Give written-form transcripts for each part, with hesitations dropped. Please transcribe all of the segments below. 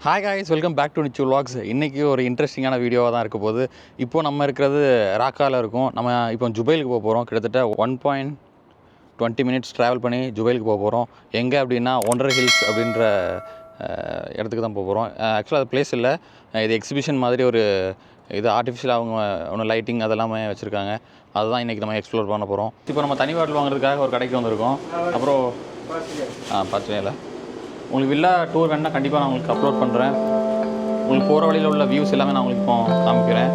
Hi guys, welcome back to Nichu vlogs. இன்றைக்கி ஒரு இன்ட்ரெஸ்டிங்கான வீடியோவாக தான் இருக்க போகுது. இப்போது நம்ம இருக்கிறது ராக்காவில் இருக்கும். நம்ம இப்போ ஜுபைலுக்கு போக போகிறோம். கிட்டத்தட்ட 1.20 minutes ட்ராவல் பண்ணி ஜுபைலுக்கு போக போகிறோம். எங்கே அப்படின்னா ஒண்டர் ஹில்ஸ் அப்படின்ற இடத்துக்கு தான் போக போகிறோம். ஆக்சுவலாக அது பிளேஸ் இல்லை, இது எக்ஸிபிஷன் மாதிரி ஒரு இது ஆர்டிஃபிஷியலாக அவங்க ஒன்று லைட்டிங் அதெல்லாமே வச்சுருக்காங்க. அதுதான் இன்றைக்கி நம்ம எக்ஸ்ப்ளோர் பண்ண போகிறோம். இப்போ நம்ம தனி பாட்டில் வாங்குறதுக்காக ஒரு கடைக்கு வந்திருக்கோம். அப்புறம் பார்த்துவே இல்லை, உங்களுக்கு வில்லா டூர் வேணுன்னா கண்டிப்பாக நான் உங்களுக்கு அப்லோட் பண்ணுறேன். உங்களுக்கு போகிற வழியில் உள்ள வியூஸ் எல்லாமே நான் உங்களுக்கு இப்போ காமிக்கிறேன்.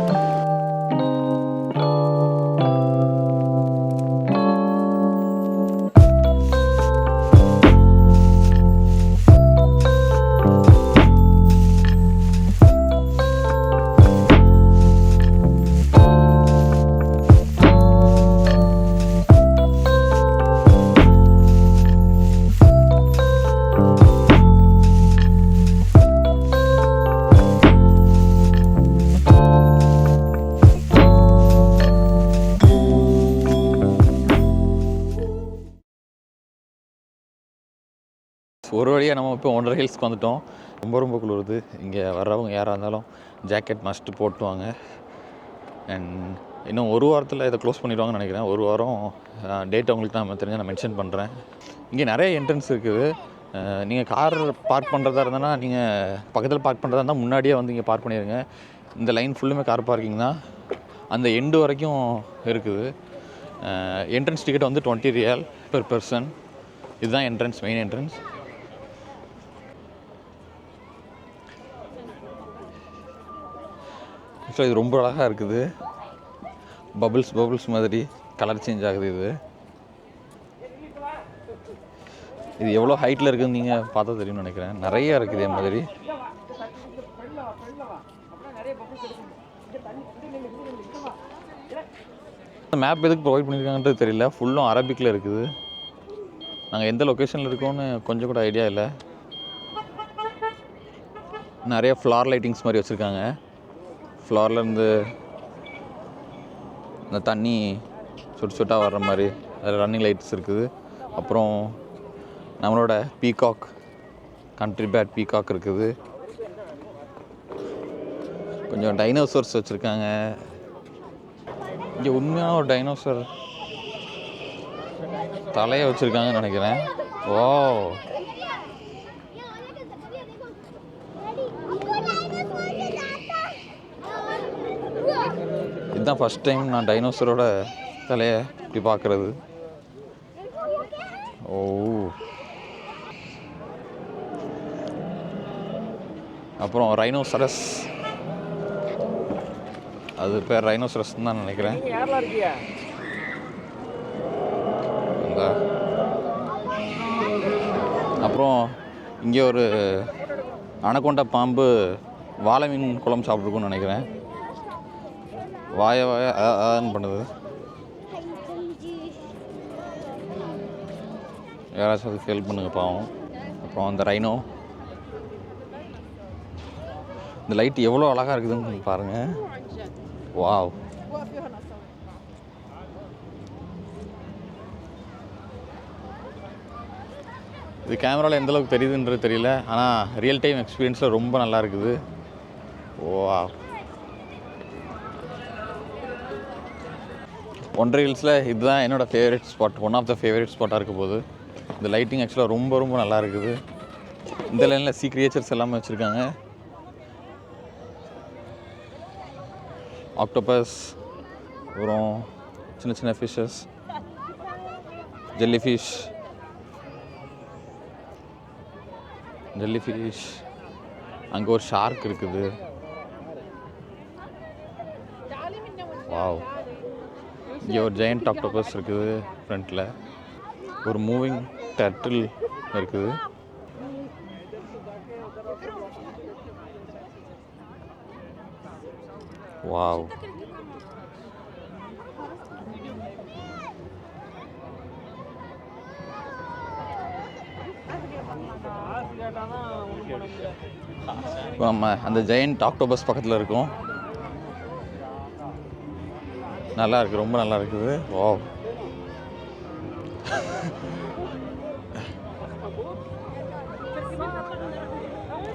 ஒரு வழியாக நம்ம இப்போ ஒண்டர் ஹில்ஸ்க்கு வந்துவிட்டோம். ரொம்ப குளிருது. இங்கே வர்றவங்க யாராக இருந்தாலும் ஜாக்கெட் மஸ்ட்டு போட்டுவாங்க. அண்ட் இன்னும் ஒரு வாரத்தில் இதை க்ளோஸ் பண்ணிடுவாங்கன்னு நினைக்கிறேன். ஒரு வாரம் டேட் உங்களுக்கு நான் தெரிஞ்சு நான் மென்ஷன் பண்ணுறேன். இங்கே நிறைய என்ட்ரன்ஸ் இருக்குது. நீங்கள் கார் பார்க் பண்ணுறதா இருந்தனா நீங்கள் பக்கத்தில் பார்க் பண்ணுறதா இருந்தால் முன்னாடியே வந்து இங்கே பார்க் பண்ணிடுங்க. இந்த லைன் ஃபுல்லுமே கார் பார்க்கிங் தான். அந்த எண்டு வரைக்கும் இருக்குது. என்ட்ரன்ஸ் டிக்கெட் வந்து 20 ரியால் பெர் பர்சன். இதுதான் என்ட்ரன்ஸ், மெயின் என்ட்ரன்ஸ். ஆக்சுவலாக இது ரொம்ப அழகாக இருக்குது. பபுள்ஸ் மாதிரி கலர் சேஞ்ச் ஆகுது. இது எவ்வளோ ஹைட்டில் இருக்குதுன்னு நீங்கள் பார்த்தா தெரியும்னு நினைக்கிறேன். நிறையா இருக்குது இதே மாதிரி. மேப் எதுக்கு ப்ரொவைட் பண்ணியிருக்காங்கன்றது தெரியல. ஃபுல்லும் அரபிக்கில் இருக்குது. நாங்கள் எந்த லொக்கேஷனில் இருக்கோன்னு கொஞ்சம் கூட ஐடியா இல்லை. நிறைய ஃப்ளார் லைட்டிங்ஸ் மாதிரி வச்சுருக்காங்க. ஃப்ளார்லேருந்து இந்த தண்ணி சுட்டாக வர்ற மாதிரி அதில் ரன்னிங் லைட்ஸ் இருக்குது. அப்புறம் நம்மளோட பீகாக், கண்ட்ரி பேட் பீகாக் இருக்குது. கொஞ்சம் டைனோசர்ஸ் வச்சுருக்காங்க. இங்கே உண்மையான ஒரு டைனோசர் தலையை வச்சுருக்காங்கன்னு நினைக்கிறேன். ஓ, இதுதான் ஃபஸ்ட் டைம் நான் டைனோசரோட தலையை இப்படி பார்க்குறது. ஓ, அப்புறம் ரைனோசரஸ், அது பேர் ரைனோசரஸ் தான் நினைக்கிறேன். அப்புறம் இங்கே ஒரு அனகொண்டா பாம்பு வாழை மீன் குழம்பு சாப்பிட்ருக்குன்னு நினைக்கிறேன். வாய ஆன்னு பண்ணுது. யாராச்சும் அதுக்கு ஹெல்ப் பண்ணுங்க பாவம். அப்புறம் அந்த ரைனோ, இந்த லைட் எவ்வளோ அழகாக இருக்குதுன்னு பாருங்கள். வாவ், இது கேமராவில் எந்தளவுக்கு தெரியுதுன்றது தெரியல, ஆனால் ரியல் டைம் எக்ஸ்பீரியன்ஸில் ரொம்ப நல்லா இருக்குது. வாவ், ஒண்டர் ஹில்ஸில் இதுதான் என்னோடய favourite spot, one of the favourite ஸ்பாட்டாக இருக்க போகுது. இந்த லைட்டிங் ஆக்சுவலாக ரொம்ப நல்லா இருக்குது. இந்த லைனில் சீ கிரியேச்சர்ஸ் எல்லாமே வச்சுருக்காங்க. ஆக்டோபஸ், அப்புறம் சின்ன ஃபிஷ்ஷஸ், ஜெல்லி ஃபிஷ், அங்கே ஒரு ஷார்க் இருக்குது. வாவ், இங்கே ஒரு ஜெயண்ட் ஆக்டோபஸ் இருக்குது. ஃப்ரண்ட்டில் ஒரு மூவிங் டர்ட்டில் இருக்குது. வாவ், இப்போ நம்ம அந்த ஜெயண்ட் ஆக்டோபஸ் பக்கத்தில் இருக்கோம். நல்லா இருக்குது, ரொம்ப நல்லா இருக்குது. வாவ்,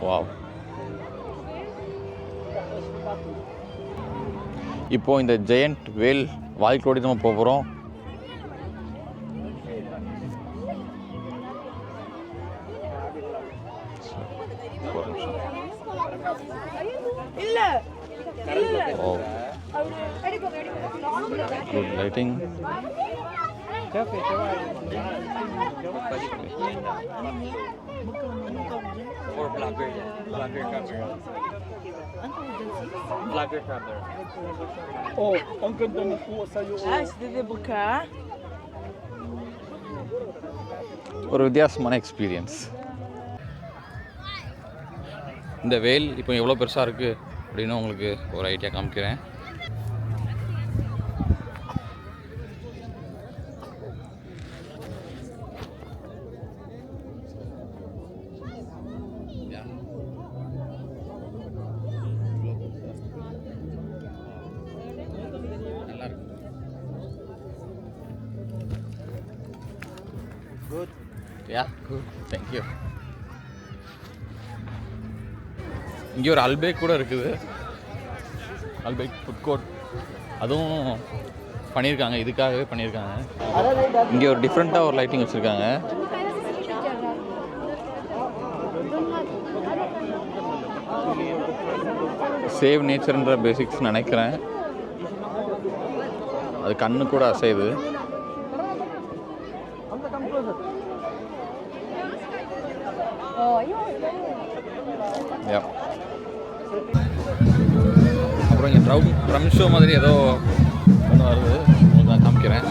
வாவ், இப்போது இந்த ஜெயண்ட் வேல் வாய்க்கோடி நம்ம போகிறோம். Good lighting. Vlogger traveler. Oh, ang ganda ng po sa'yo. ஒரு வித்தியாசமான எக்ஸ்பீரியன்ஸ். இந்த வேல் இப்போ எவ்வளோ பெருசாக இருக்குது அப்படின்னு உங்களுக்கு ஒரு ஐடியா காமிக்கிறேன். Good. Yeah, good. Thank you. இங்கே ஒரு அல்பேக் கூட இருக்குது. அல்பேக் ஃபுட் கோர்ட் அதுவும் பண்ணியிருக்காங்க, இதுக்காகவே பண்ணியிருக்காங்க. இங்கே ஒரு டிஃப்ரெண்ட்டாக ஒரு லைட்டிங் வச்சுருக்காங்க. சேவ் நேச்சர்ன்ற பேசிக்ஸ் நினைக்கிறேன். அது கண்ணு கூட அசையுது. அப்புறம் இங்கே ட்ரம் ஷோ மாதிரி ஏதோ ஒன்று வருது, உங்களுக்கு நான் காமிக்கிறேன்.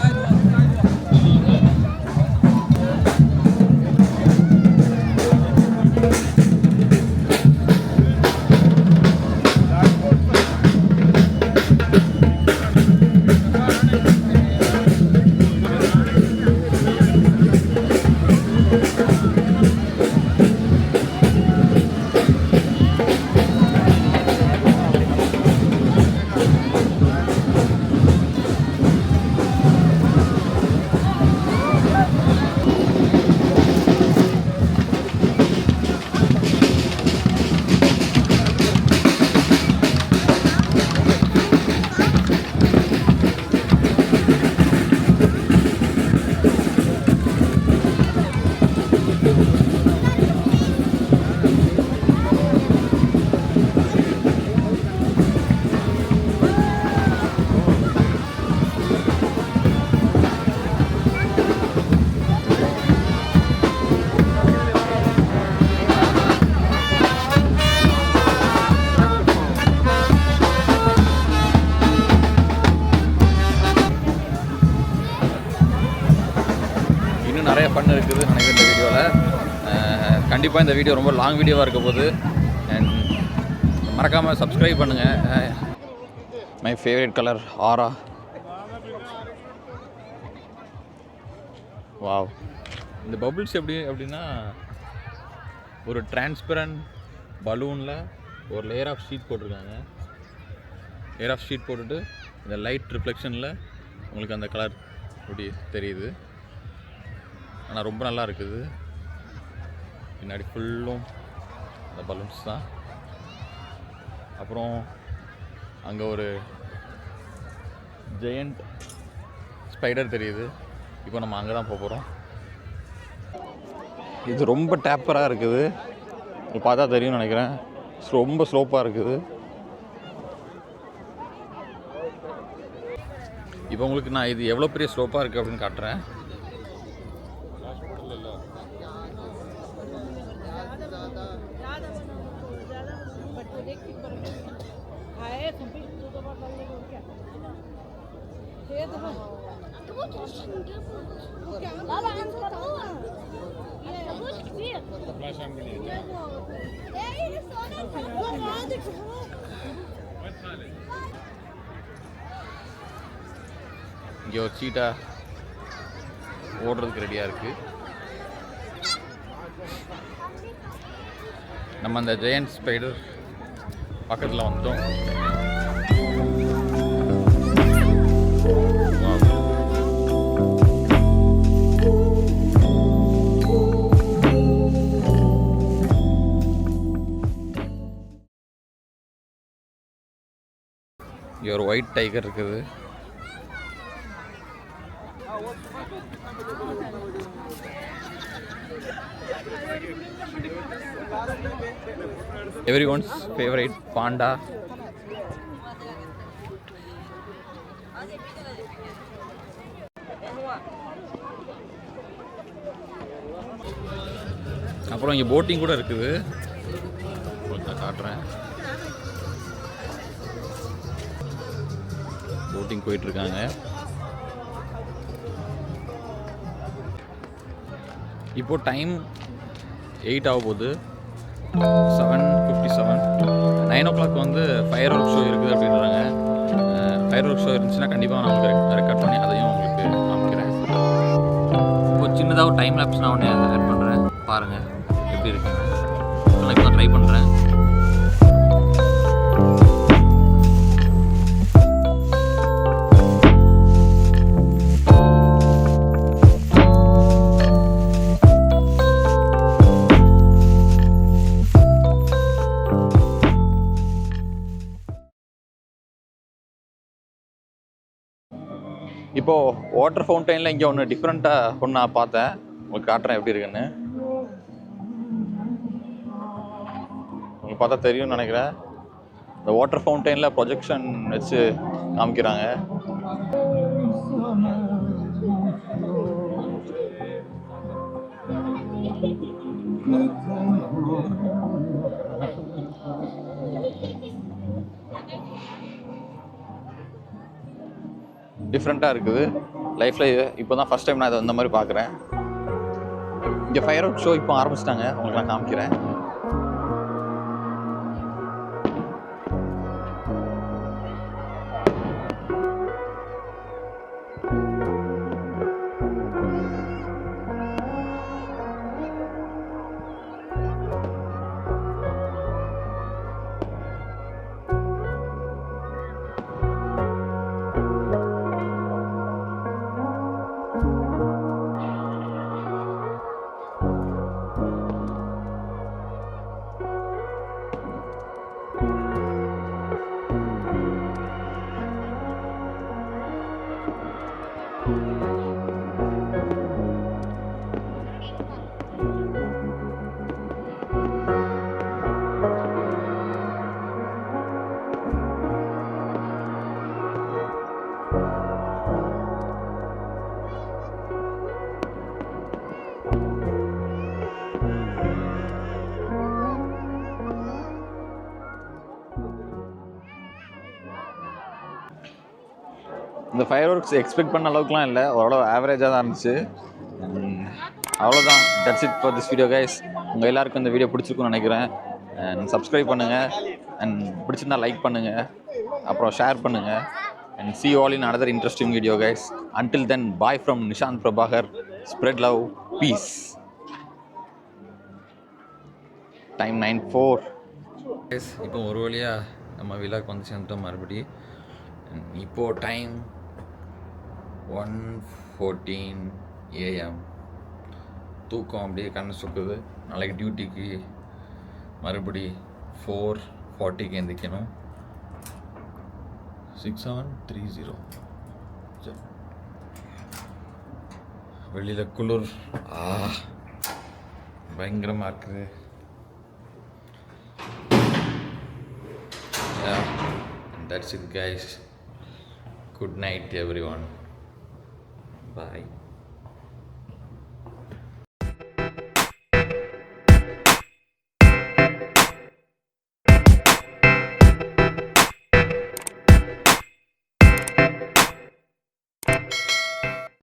நிறைய ஃபன் இருக்குது நினைக்கிறேன் இந்த வீடியோவில். கண்டிப்பாக இந்த வீடியோ ரொம்ப லாங் வீடியோவாக இருக்க போகுது. அண்ட் மறக்காமல் சப்ஸ்கிரைப் பண்ணுங்கள். மை ஃபேவரட் கலர் ஆரா. வாவ். இந்த பபுள்ஸ் எப்படி அப்படின்னா ஒரு டிரான்ஸ்பரண்ட் பலூனில் ஒரு லேயர் ஆஃப் ஷீட் போட்டிருக்காங்க. லேயர் ஆஃப் ஷீட் போட்டுட்டு இந்த லைட் ரிஃப்ளெக்ஷனில் உங்களுக்கு அந்த கலர் அப்படி தெரியுது. ஆனால் ரொம்ப நல்லா இருக்குது. பின்னாடி ஃபுல்லும் அந்த பலூன்ஸ் தான். அப்புறம் அங்கே ஒரு ஜெயண்ட் ஸ்பைடர் தெரியுது. இப்போ நம்ம அங்கே தான் போகிறோம். இது ரொம்ப டேப்பராக இருக்குது, உங்களுக்கு பார்த்தா தெரியும்னு நினைக்கிறேன். ரொம்ப ஸ்லோப்பாக இருக்குது. இப்போ உங்களுக்கு நான் இது எவ்வளோ பெரிய ஸ்லோப்பாக இருக்குது அப்படின்னு காட்டுறேன். இங்கே ஒரு சீட்டா ஓடுறதுக்கு ரெடியாக இருக்குது. நம்ம அந்த ஜெயண்ட் ஸ்பைடர் பக்கத்தில் வந்துட்டோம். இங்கே ஒரு ஒயிட் டைகர் இருக்குது. Everyone's favorite panda. அப்புறம் இங்கே போட்டிங் கூட இருக்குது, உங்களுக்கு நான் காட்டுறேன். போட்டிங் போயிட்டுருக்காங்க. இப்போது டைம் 8 ஆக போகுது, 7:57. 9 o'clock வந்து ஃபயர் ஒர்க் ஷோ இருக்குது அப்படின்றாங்க. ஃபயர் ஒர்க் ஷோ இருந்துச்சுன்னா கண்டிப்பாக நான் உங்களுக்கு ரெக்கார்ட் பண்ணி அதையும் உங்களுக்கு காமிக்கிறேன். இப்போ சின்னதாக ஒரு டைம் லேப்ஸ் நான் உடனே ஆட் பண்ணுறேன், பாருங்கள் எப்படி இருக்குங்க. நான் இப்போ ட்ரை பண்ணுறேன். இப்போது வாட்டர் ஃபவுண்டைனில் இங்கே ஒன்று டிஃப்ரெண்ட்டாக ஒன்று நான் பார்த்தேன், உங்களுக்கு காட்டுறேன் எப்படி இருக்குன்னு. உங்களுக்கு பார்த்தா தெரியும்னு நினைக்கிறேன். இந்த வாட்டர் ஃபவுண்டைனில் ப்ரொஜெக்ஷன் வச்சு காமிக்கிறாங்க. டிஃப்ரெண்ட்டாக இருக்குது. லைஃப்பில் இப்போ தான் ஃபஸ்ட் டைம் நான் இதை இந்த மாதிரி பார்க்குறேன். இங்கே ஃபயர் ஒர்க் ஷோ இப்போ ஆரம்பிச்சிட்டாங்க, உங்களுக்கு நான் காமிக்கிறேன். இந்த ஃபயர் ஒர்க்ஸ் எக்ஸ்பெக்ட் பண்ண அளவுக்குலாம் இல்லை, ஓரளவு ஆவரேஜாக தான் இருந்துச்சு. அவ்வளோதான், that's it for this video guys. உங்கள் எல்லாருக்கும் இந்த வீடியோ பிடிச்சிருக்குன்னு நினைக்கிறேன். அண்ட் சப்ஸ்கிரைப் பண்ணுங்கள், அண்ட் பிடிச்சிருந்தா லைக் பண்ணுங்கள், அப்புறம் ஷேர் பண்ணுங்கள். And see you all in another interesting video guys. Until then, bye from Nishant Prabhakar. Spread love, peace. Time 9:04 guys. இப்போ ஒரு வழியாக நம்ம விழாக்கு வந்து சேர்ந்துட்டோம் மறுபடி. இப்போது டைம் 1:14 AM. தூக்கம் அப்படியே கண்ணு சொக்குது. நாளைக்கு டியூட்டிக்கு மறுபடி 4:40க்கு எந்திரிக்கணும். 6730. வெளியில் குளிர் பயங்கரமாக இருக்குது. That's it guys. Good night everyone. Bye.